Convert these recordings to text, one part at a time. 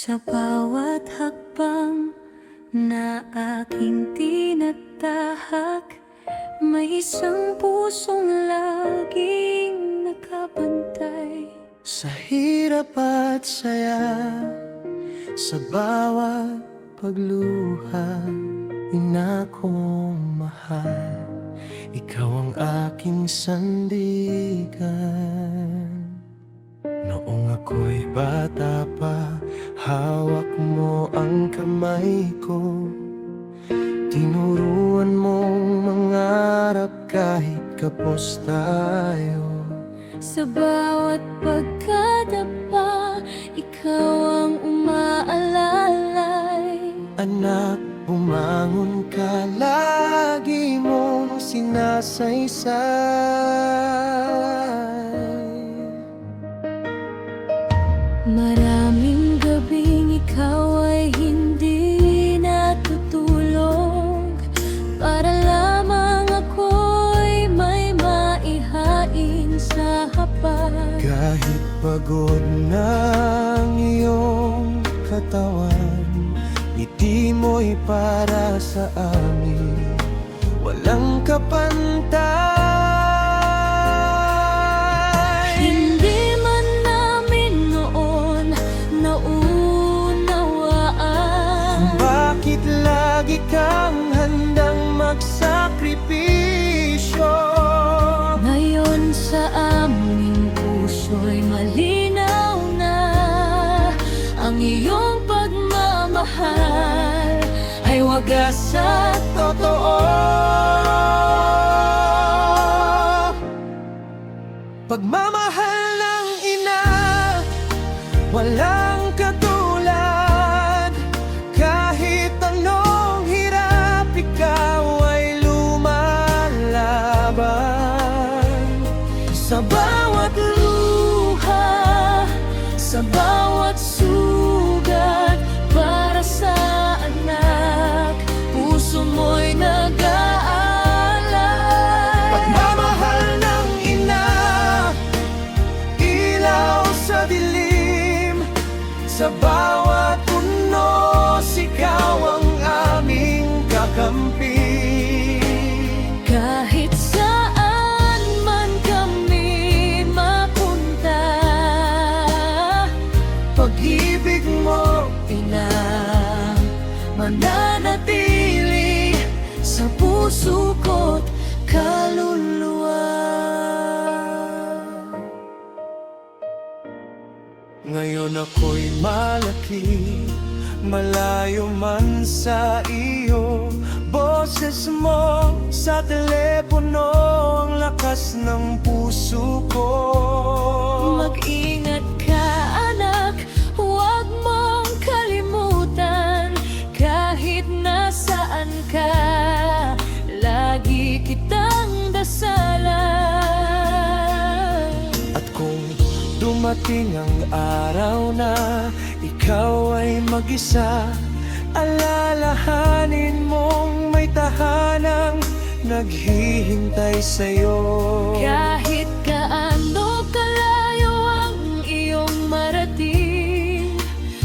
Sa bawat hakbang na aking tinatahak, may isang pusong laging nakabantay. Sa hirap at saya, sa bawat pagluha, ina kong mahal, ikaw ang aking sandigan. Noong ako'y bata pa, hawak mo ang kamay ko, tinuruan mong mangarap kahit kapos tayo. Sa bawat pagkadapa, ikaw ang umaalalay. Anak, bumangon ka, lagi mong sinasaysay. Maraming gabing ikaw ay hindi natutulog, para lamang ako'y may maihain sa hapag. Kahit pagod na ang iyong katawan, ngiti mo'y para sa amin walang kapantay. Hindi man namin noon naunawaan Bakit lagi kang handang magsakripisyo? ngayon sa aming puso'y malinaw na ang iyong pagmamahal ay wagas at Totoo, pagmamahal ng ina walang katulad. Kahit anong hirap, ikaw ay lumalaban. Sa bawat luha, sa bawat sugat para sa anak, puso mo'y nag-aalay. pagmamahal ng ina, ilaw sa dilim. Sa bawat unos, ikaw ang aming kakampi. Kahit saan man kami mapunta, Pag-ibig mo, ina, mananatili sa puso ko't kaluluwa. ngayon ako'y malaki, malayo man sa iyo. Boses mo sa telepono, ang lakas ng puso ko. Mag-ingat ka, anak, huwag mong kalimutan. Kahit nasaan ka, lagi kitang dasalan. At kung dumating ang araw na ikaw ay mag-isa, alalahanin mong may tahanang naghihintay sa'yo. Kahit kaano kalayo ang iyong marating,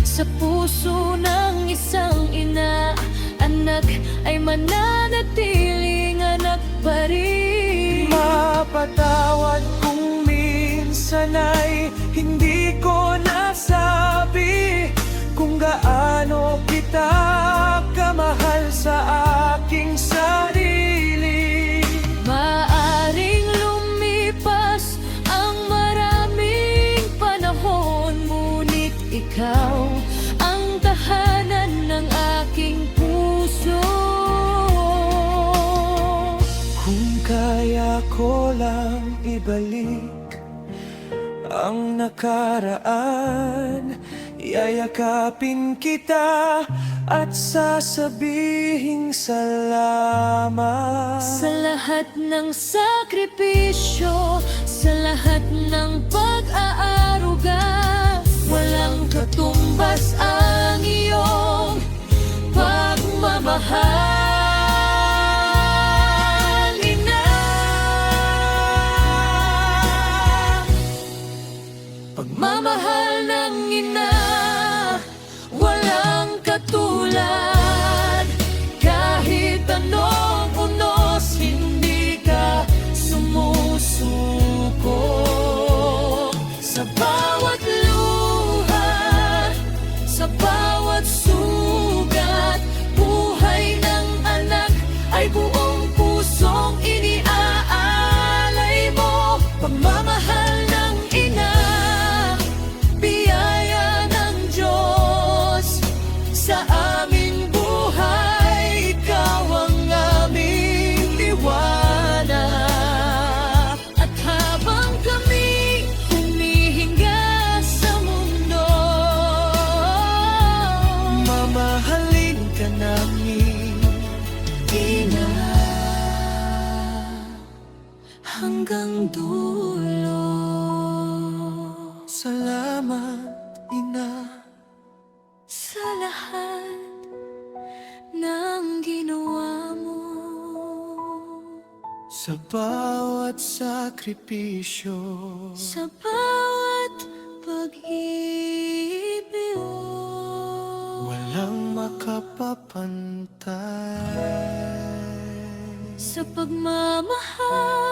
sa puso ng isang ina, anak ay mananatiling anak pa rin. Mapatawad kung minsan ay hindi ko nasabi kung gaano kita kamahal sa aking sarili. Maaring lumipas ang maraming panahon, ngunit ikaw ang tahanan ng aking puso. Kung kaya ko lang ibalik ang nakaraan, yayakapin kita at sasabihing salamat. Sa lahat ng sakripisyo, sa lahat ng pag-aaruga, walang katumbas ang iyong pagmamahal, ina. Pagmamahal ng ina, hanggang dulo. Salamat, Ina, Sa lahat ng ginawa mo. sa bawat sakripisyo. Sa bawat pag-ibig mo. Walang makapapantay. Sa pagmamahal